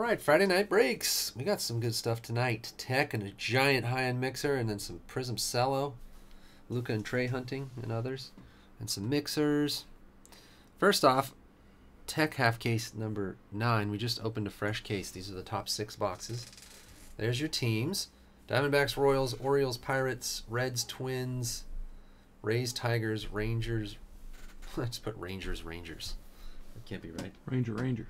right, Friday night breaks. We got some good stuff tonight. Tech and a giant high-end mixer, and then some Prism Cello, Luca and Trey hunting, and others, and some mixers. First off, Tech half case number 9. We just opened a fresh case. These are the top 6 boxes. There's your teams: Diamondbacks, Royals, Orioles, Pirates, Reds, Twins, Rays, Tigers, Rangers. Let's put Rangers. That can't be right. Ranger.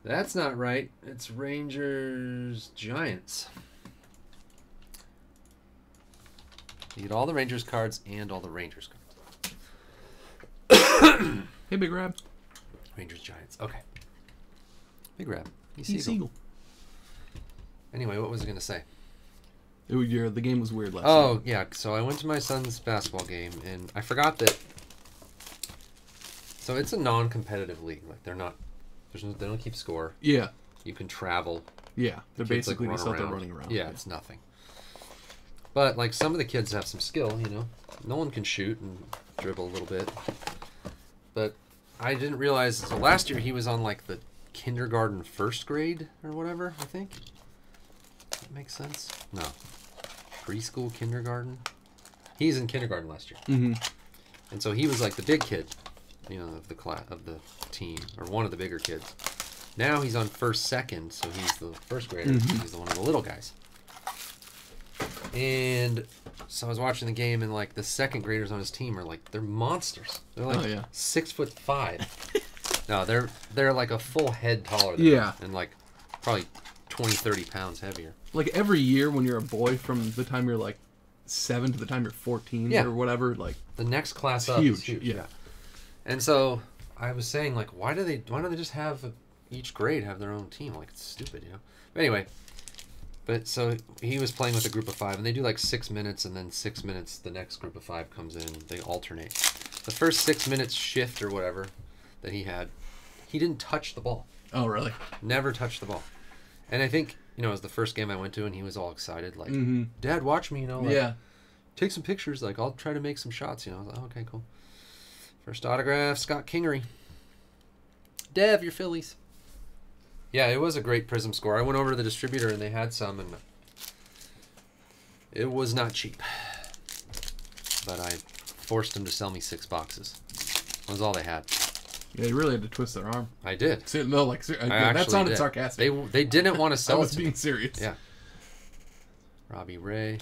That's not right. It's Rangers, Giants. You get all the Rangers cards and all the Rangers cards. Hey, Big Rab. Rangers, Giants. Okay. Big Rab. He's Seagull. Anyway, what was I going to say? The game was weird last night. Oh, yeah. So I went to my son's basketball game, and I forgot that. So it's a non-competitive league. Like, they don't keep score. Yeah. You can travel. Yeah. They're Kids, basically like, just out there running around. Yeah, it's nothing. But, like, some of the kids have some skill, you know. Nolan can shoot and dribble a little bit. But I didn't realize. So last year he was on, like, the kindergarten first grade or whatever, I think. Does that make sense? No. Preschool, kindergarten. He's in kindergarten last year. Mm-hmm. And so he was, like, the big kid, you know, of the class, of the team, or one of the bigger kids. Now he's on second, so he's the first grader. Mm-hmm. He's the one of the little guys. And so I was watching the game, and like the second graders on his team are like, they're monsters. They're like 6'5". No, they're like a full head taller than him, and like probably 20, 30 pounds heavier. Like every year when you're a boy, from the time you're like 7 to the time you're 14 or whatever, like the next class up is huge. Yeah. And so I was saying, like, why don't they just have each grade have their own team? Like, it's stupid, you know. But anyway, so he was playing with a group of 5, and they do like 6 minutes, and then 6 minutes the next group of 5 comes in. They alternate. The first 6 minutes shift or whatever that he had, he didn't touch the ball. Oh, really? Never touched the ball. And I think, you know, it was the first game I went to, and he was all excited, like, Dad, watch me, you know, like, take some pictures, like, I'll try to make some shots, you know. I was like, oh, okay, cool. First autograph, Scott Kingery. Dev, your Phillies. Yeah, it was a great Prism score. I went over to the distributor, and they had some, and it was not cheap. But I forced them to sell me 6 boxes. That was all they had. Yeah, you really had to twist their arm. I did. No, like, that sounded sarcastic. They didn't want to sell I was it to being me. serious. Yeah. Robbie Ray.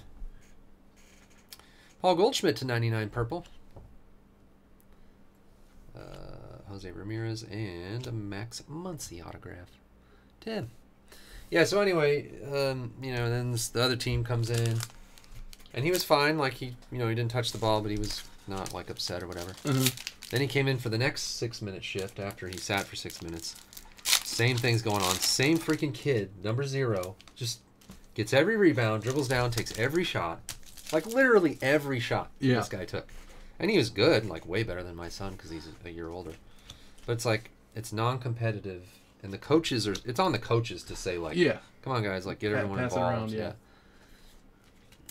Paul Goldschmidt to 99 purple. Jose Ramirez and a Max Muncy autograph. 10. Yeah, so anyway, you know, then the other team comes in, and he was fine. Like, he didn't touch the ball, but he was not, like, upset or whatever. Then he came in for the next 6-minute shift after he sat for 6 minutes. Same thing's going on. Same freaking kid, number 0, just gets every rebound, dribbles down, takes every shot. Like, literally every shot this guy took. And he was good, like, way better than my son because he's a year older. But it's like, it's non-competitive. And the coaches it's on the coaches to say, like, come on, guys, like, get everyone involved. Around,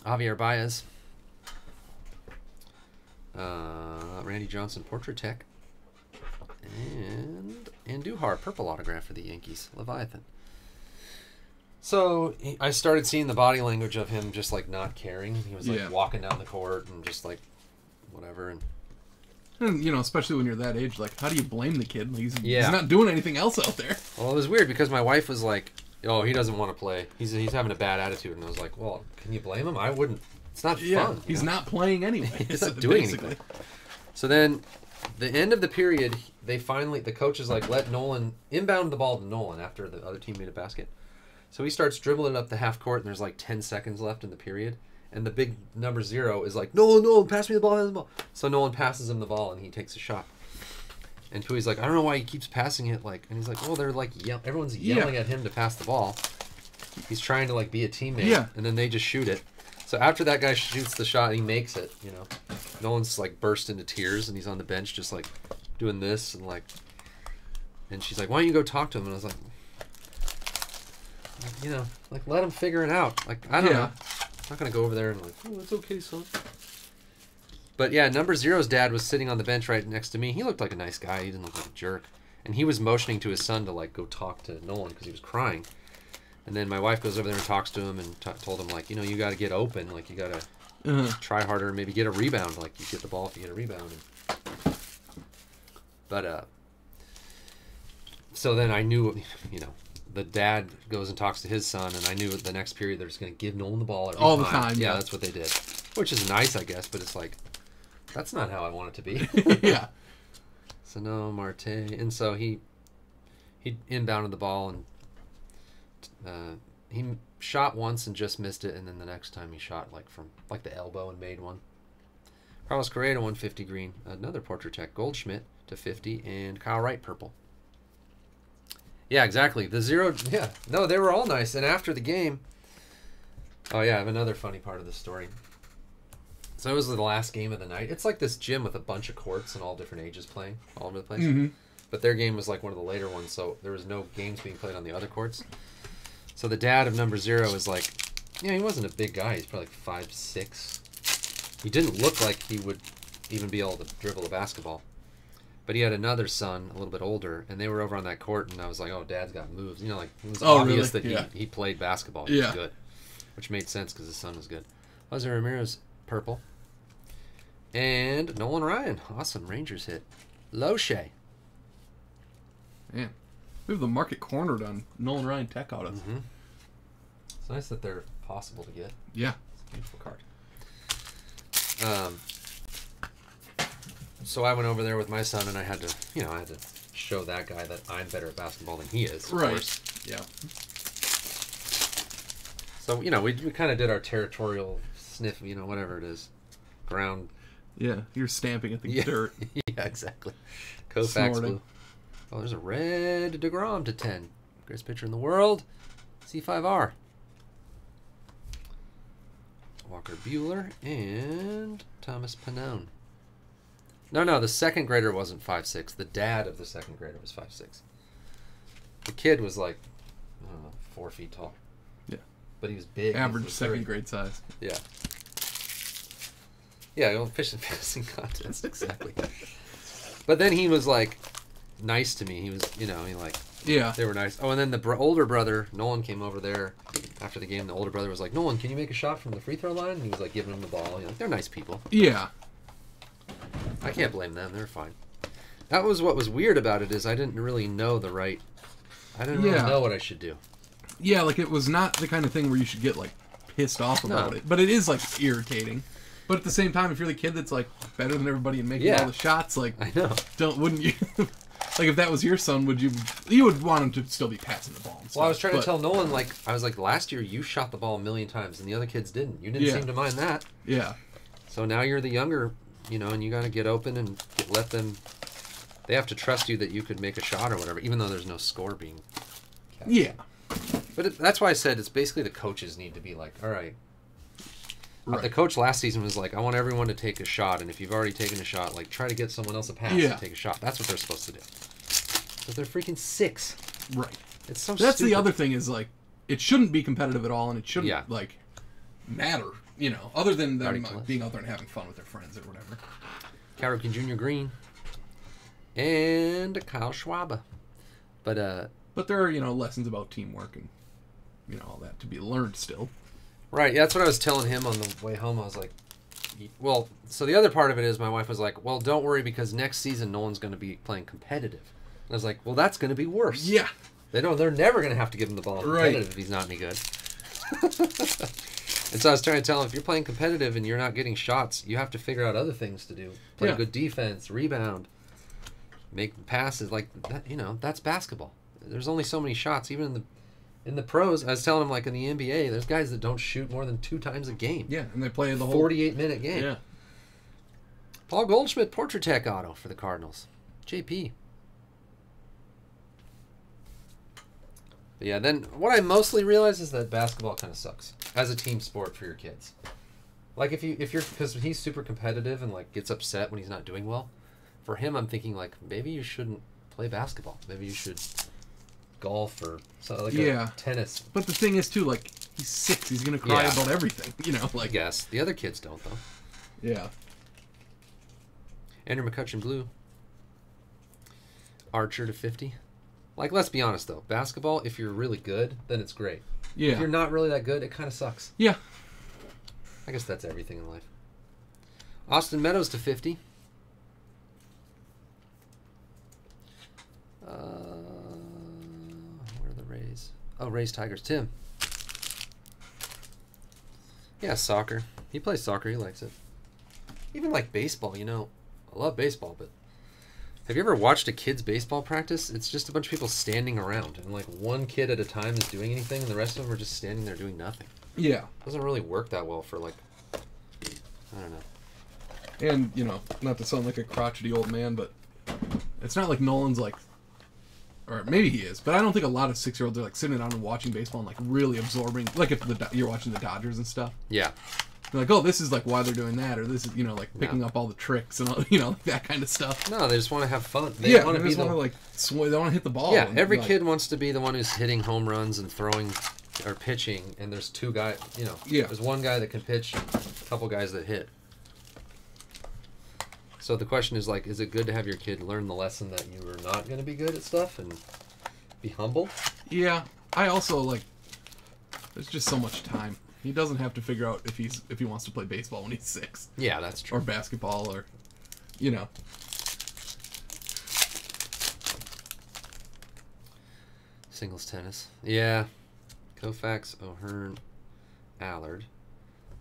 Javier Baez. Randy Johnson, Portrait Tech. And Andujar, purple autograph for the Yankees. Leviathan. So I started seeing the body language of him just, like, not caring. He was, like, walking down the court and just, like, whatever. And, you know, especially when you're that age, like, how do you blame the kid? He's not doing anything else out there. Well, it was weird because my wife was like, oh, he doesn't want to play. He's having a bad attitude. And I was like, well, can you blame him? I wouldn't. It's not fun. He's not playing anyway. He's not doing anything. So then, the end of the period, the coach is like, let Nolan inbound the ball to Nolan after the other team made a basket. So he starts dribbling it up the half court, and there's like 10 seconds left in the period. And the big number 0 is like, Nolan, pass me the ball, pass me the ball. So Nolan passes him the ball, and he takes a shot. And Pui's like, I don't know why he keeps passing it. Like, and he's like, well, they're like, everyone's yelling at him to pass the ball. He's trying to, like, be a teammate. Yeah. And then they just shoot it. So after that guy shoots the shot, he makes it, you know. Nolan's, like, burst into tears, and he's on the bench just, like, doing this. And, like, and she's like, why don't you go talk to him? And I was like, you know, like, let him figure it out. Like, I don't know. I'm not going to go over there and, like, oh, it's okay, son. But, yeah, number 0's dad was sitting on the bench right next to me. He looked like a nice guy. He didn't look like a jerk. And he was motioning to his son to, like, go talk to Nolan because he was crying. And then my wife goes over there and talks to him and told him, like, you know, you got to get open. Like, you got to try harder and maybe get a rebound. Like, you get the ball if you get a rebound. But, so then I knew, you know, the dad goes and talks to his son, and I knew the next period they're just going to give Nolan the ball all the time. Yeah, that's what they did. Which is nice, I guess, but it's like, that's not how I want it to be. Yeah. So no, Marte. And so he inbounded the ball, and he shot once and just missed it, and then the next time he shot like from like the elbow and made one. Carlos Correa to 150 green. Another Portrait Tech Goldschmidt to 50, and Kyle Wright purple. Yeah, exactly. The zero, yeah. No, they were all nice. And after the game, oh yeah, I have another funny part of the story. So it was the last game of the night. It's like this gym with a bunch of courts and all different ages playing all over the place. Mm-hmm. But their game was like one of the later ones, so there was no games being played on the other courts. So the dad of number 0 was like, yeah, he wasn't a big guy. He's probably like 5'6". He didn't look like he would even be able to dribble a basketball. But he had another son, a little bit older, and they were over on that court, and I was like, oh, Dad's got moves. You know, like, it was obvious that he played basketball. He was good, which made sense because his son was good. Jose Ramirez, purple. And Nolan Ryan, awesome Rangers hit. Loche. Man, we have the market cornered on Nolan Ryan Tech autos. Mm-hmm. It's nice that they're possible to get. Yeah. It's a beautiful card. So I went over there with my son, and I had to show that guy that I'm better at basketball than he is. Of course. Yeah. So, we kind of did our territorial sniff, whatever it is. Ground. Yeah, you're stamping at the dirt. Yeah, exactly. Koufax blue. Oh, there's a red DeGrom to 10. Greatest pitcher in the world. C5R. Walker Buehler and Thomas Pannone. No, the second grader wasn't 5'6". The dad of the second grader was 5'6". The kid was like, I don't know, 4 feet tall. Yeah. But he was big. Average second grade size. Yeah. Yeah, fishing passing contest, exactly. But then he was like nice to me. He was, they were nice. Oh, and then the older brother, Nolan, came over there after the game. The older brother was like, Nolan, can you make a shot from the free throw line? And he was like giving him the ball. They're nice people. Yeah. I can't blame them. They're fine. That was what was weird about it is I didn't really know I didn't really know what I should do. Yeah, like it was not the kind of thing where you should get like pissed off about it. But it is like irritating. But at the same time, if you're the kid that's like better than everybody and making all the shots, like I know, wouldn't you? Like if that was your son, you would want him to still be passing the ball? And stuff, well, I was trying to tell Nolan, I was like, last year you shot the ball 1,000,000 times and the other kids didn't. You didn't seem to mind that. Yeah. So now you're the younger, and you got to get open and let them. They have to trust you that you could make a shot or whatever, even though there's no score being kept. Yeah. But that's why I said it's basically the coaches need to be like, all right. The coach last season was like, I want everyone to take a shot, and if you've already taken a shot, like try to get someone else a pass and take a shot. That's what they're supposed to do. But they're freaking 6. Right. It's so That's stupid. the other thing is like, it shouldn't be competitive at all, and it shouldn't like matter, other than them being out there and having fun with their friends or whatever. Cal Ripken Jr. Green and Kyle Schwab. But there are lessons about teamwork and all that to be learned still. Right, yeah, that's what I was telling him on the way home. I was like, well, so the other part of it is my wife was like, well, don't worry because next season no one's going to be playing competitive. And I was like, well, that's going to be worse. Yeah. They're never going to have to give him the ball competitive if he's not any good. And so I was trying to tell him, if you're playing competitive and you're not getting shots, you have to figure out other things to do. Play good defense, rebound, make passes. Like, that, that's basketball. There's only so many shots, even in the pros. I was telling him, like, in the NBA, there's guys that don't shoot more than 2 times a game. Yeah, and they play the whole 48-minute game. Yeah. Paul Goldschmidt, Portrait Tech auto for the Cardinals. JP. But yeah, then what I mostly realize is that basketball kind of sucks as a team sport for your kids. Like if you're because he's super competitive and like gets upset when he's not doing well. For him, I'm thinking like maybe you shouldn't play basketball. Maybe you should golf or something like tennis. But the thing is too, like he's 6, he's gonna cry about everything. Like yes, the other kids don't though. Yeah. Andrew McCutcheon blue. Archer to 50. Like, let's be honest, though. Basketball, if you're really good, then it's great. Yeah. If you're not really that good, it kind of sucks. Yeah. I guess that's everything in life. Austin Meadows to 50. Where are the Rays? Oh, Rays Tigers. Tim. Yeah, soccer. He plays soccer. He likes it. Even like baseball, you know. I love baseball, but have you ever watched a kid's baseball practice? It's just a bunch of people standing around, and like one kid at a time is doing anything, and the rest of them are just standing there doing nothing. Yeah. It doesn't really work that well for like, I don't know. And, you know, not to sound like a crotchety old man, but it's not like Nolan's like, or maybe he is, but I don't think a lot of 6-year-olds are like sitting down and watching baseball and like really absorbing, like if you're watching the Dodgers and stuff. Yeah. They're like, oh, this is like why they're doing that, or this is, you know, like picking up all the tricks and all, you know, like that kind of stuff. No, they just want to have fun. They want to be like, they want to hit the ball. Yeah, every kid wants to be the one who's hitting home runs and throwing or pitching, and there's two guys, you know. Yeah. There's one guy that can pitch, a couple guys that hit. So the question is, like, is it good to have your kid learn the lesson that you are not going to be good at stuff and be humble? Yeah. I also, like, there's just so much time. He doesn't have to figure out if he wants to play baseball when he's 6. Yeah, that's true. Or basketball, or, you know. Singles tennis. Yeah. Koufax, O'Hearn, Allard.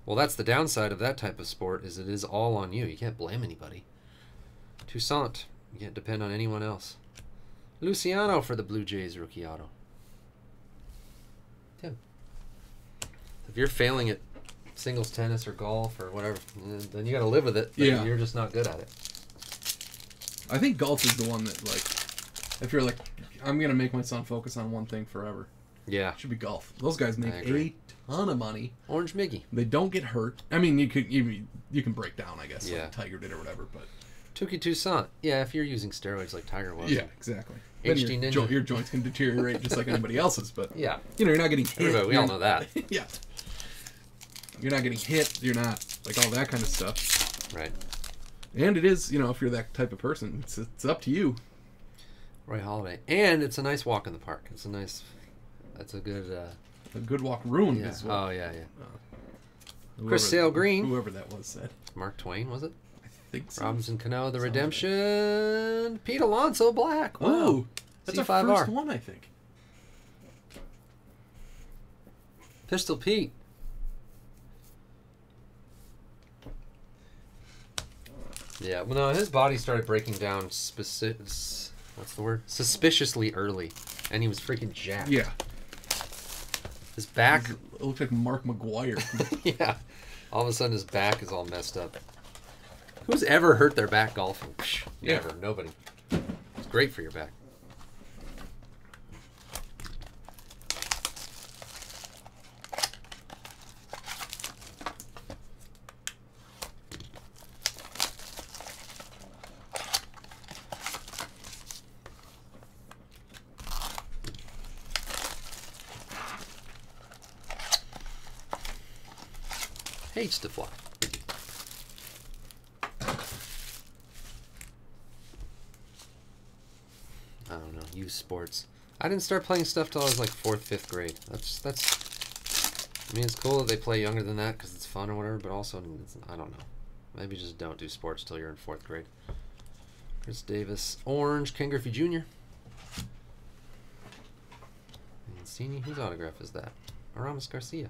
Well, that's the downside of that type of sport, is it is all on you. You can't blame anybody. Toussaint. You can't depend on anyone else. Luciano for the Blue Jays rookie auto. Tim. If you're failing at singles tennis or golf or whatever, then you got to live with it. Yeah. You're just not good at it. I think golf is the one that, like, if you're like, I'm going to make my son focus on one thing forever. Yeah. It should be golf. Those guys make a ton of money. Orange Miggy. They don't get hurt. I mean, you can break down, I guess, yeah. like Tiger did or whatever, but... Tuki Toussaint. Yeah, if you're using steroids like Tiger was. Yeah, exactly. HD Ninja. Your joints can deteriorate just like anybody else's, but... Yeah. You know, you're not getting hit. Everybody, we all know that. Yeah. You're not getting hit. You're not, like, all that kind of stuff. Right. And it is, you know, if you're that type of person, it's up to you. Roy Halladay. And it's a nice walk in the park. It's a nice... That's a good... A good walk ruined yeah. as well. Oh, yeah, yeah. Chris Sale Green. Whoever that was said. Mark Twain, was it? I think so. Robinson Cano, The Redemption. Pete Alonso, black. Wow. Oh, that's our C5R. first one, I think. Pistol Pete. Yeah, well, no, his body started breaking down what's the word? Suspiciously early. And he was freaking jacked. Yeah. His back... It looked like Mark McGuire. Yeah. All of a sudden his back is all messed up. Who's ever hurt their back golfing? Never. Yeah. Nobody. It's great for your back. Hates to fly. I don't know. Youth sports. I didn't start playing stuff till I was like 4th, 5th grade. That's. I mean, it's cool that they play younger than that because it's fun or whatever. But also, I don't know. Maybe just don't do sports till you're in 4th grade. Chris Davis, orange. Ken Griffey Jr. Mancini. Whose autograph is that? Aramis Garcia.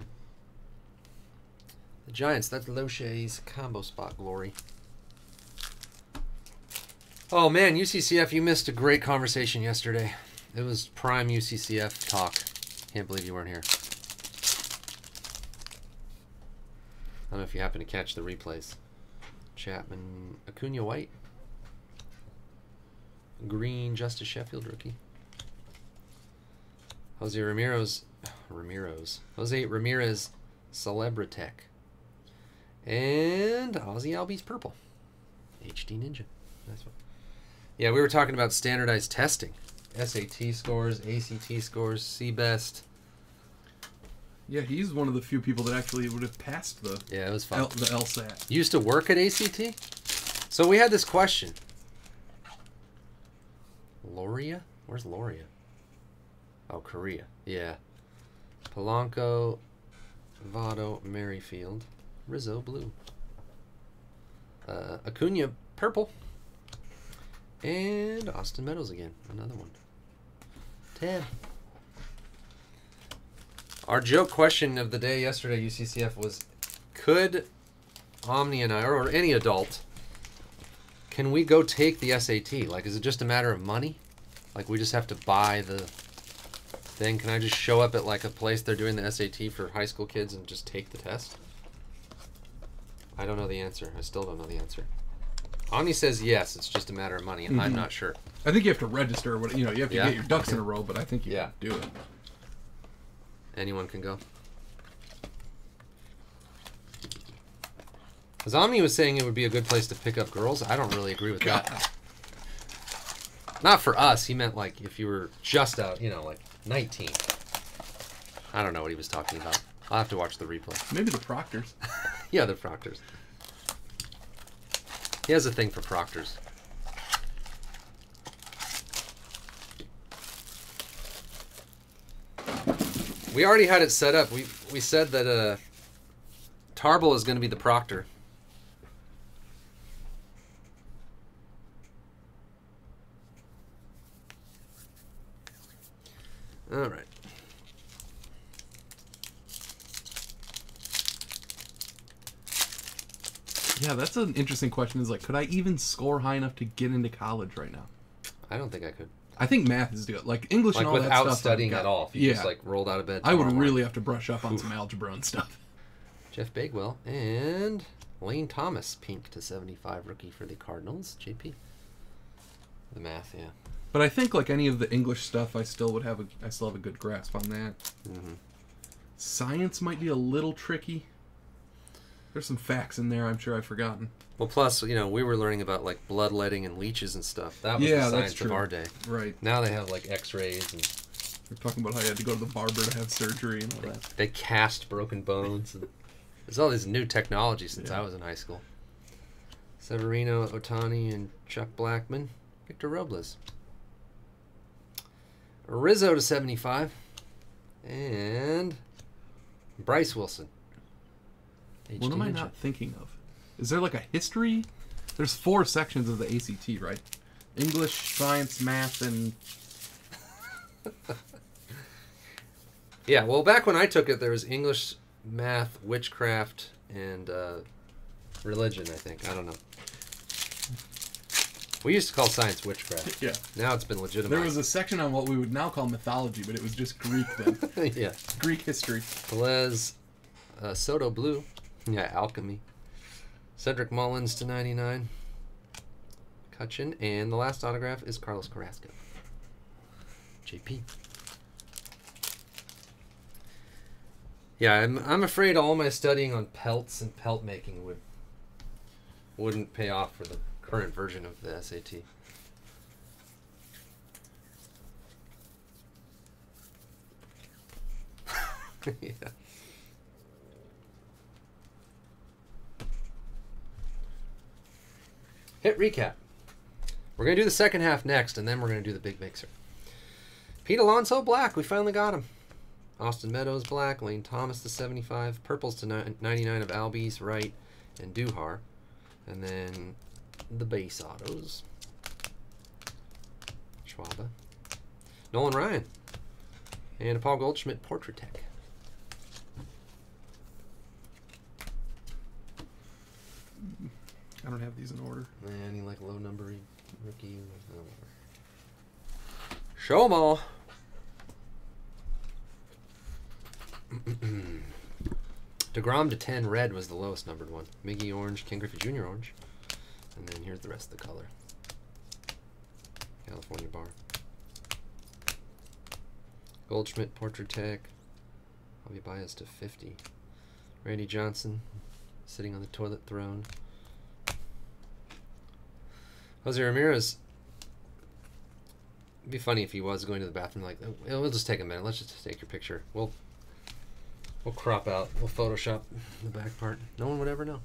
The Giants, that's Loche's combo spot glory. Oh man, UCCF, you missed a great conversation yesterday. It was prime UCCF talk. Can't believe you weren't here. I don't know if you happen to catch the replays. Chapman, Acuna White. Green, Justice Sheffield rookie. Jose Ramirez, Celebritech. And Ozzy Albies purple. HD Ninja. Nice one. Yeah, we were talking about standardized testing. SAT scores, ACT scores, CBEST. Yeah, he's one of the few people that actually would have passed the it was fun. The LSAT. You used to work at ACT? So we had this question. Loria? Where's Loria? Oh, Korea. Yeah. Polanco, Votto, Merrifield, Rizzo, blue. Acuna, purple. And Austin Meadows again. Another one. 10. Our joke question of the day yesterday, UCCF, was, could Omni and I, or any adult, can we go take the SAT? Like, is it just a matter of money? Like, we just have to buy the thing? Can I just show up at, like, a place they're doing the SAT for high school kids and just take the test? I don't know the answer. I still don't know the answer. Omni says yes, it's just a matter of money. I'm not sure. I think you have to register. You have to get your ducks in a row, but I think you can do it. Anyone can go. Because Omni was saying it would be a good place to pick up girls. I don't really agree with that. Not for us. He meant, like, if you were just out, like 19. I don't know what he was talking about. I'll have to watch the replay. Maybe the Proctors. Yeah, the Proctors. He has a thing for Proctors. We already had it set up. We said that Tarbell is going to be the Proctor. All right. Yeah, that's an interesting question. Is like, could I even score high enough to get into college right now? I don't think I could. I think math is good. Like English and all that stuff. Without studying at all. If you just like rolled out of bed. I would really have to brush up on some algebra and stuff. Jeff Bagwell and Lane Thomas, pink /75 rookie for the Cardinals. JP. The math, yeah. But I think like any of the English stuff, I still have a good grasp on that. Mm-hmm. Science might be a little tricky. There's some facts in there I'm sure I've forgotten. Well, plus, we were learning about, like, bloodletting and leeches and stuff. That was the science of our day. Right. Now they have, like, x-rays and... They're talking about how you had to go to the barber to have surgery and all that. They cast broken bones. And there's all this new technology since I was in high school. Severino, Otani, and Chuck Blackman. Victor Robles. Rizzo /75. And Bryce Wilson. What am I not thinking of? Is there like a history? There's 4 sections of the ACT, right? English, science, math, and... Yeah, well, back when I took it, there was English, math, witchcraft, and religion, I think. I don't know. We used to call science witchcraft. Yeah. Now it's been legitimized. There was a section on what we would now call mythology, but it was just Greek then. Yeah. Greek history. Pelez, Soto blue. Yeah, alchemy. Cedric Mullins /99. Cutchin. And the last autograph is Carlos Carrasco. JP. Yeah, I'm afraid all my studying on pelts and pelt making wouldn't pay off for the current version of the SAT. Yeah. Hit recap. We're going to do the second half next, and then we're going to do the big mixer. Pete Alonso, black. We finally got him. Austin Meadows, black. Lane Thomas /75. Purples /99 of Albies, Wright, and Duhar. And then the base autos. Schwaba. Nolan Ryan. And a Paul Goldschmidt Portrait Tech. I don't have these in order. Any like low numbering rookie? Show 'em all. DeGrom /10 red was the lowest numbered one. Miggy orange, Ken Griffey Jr. orange. And then here's the rest of the color. California bar. Goldschmidt Portrait Tech. I'll be biased to 50. Randy Johnson sitting on the toilet throne. Jose Ramirez. It'd be funny if he was going to the bathroom like, oh, we'll just take a minute. Let's just take your picture. We'll crop out. We'll Photoshop the back part. No one would ever know.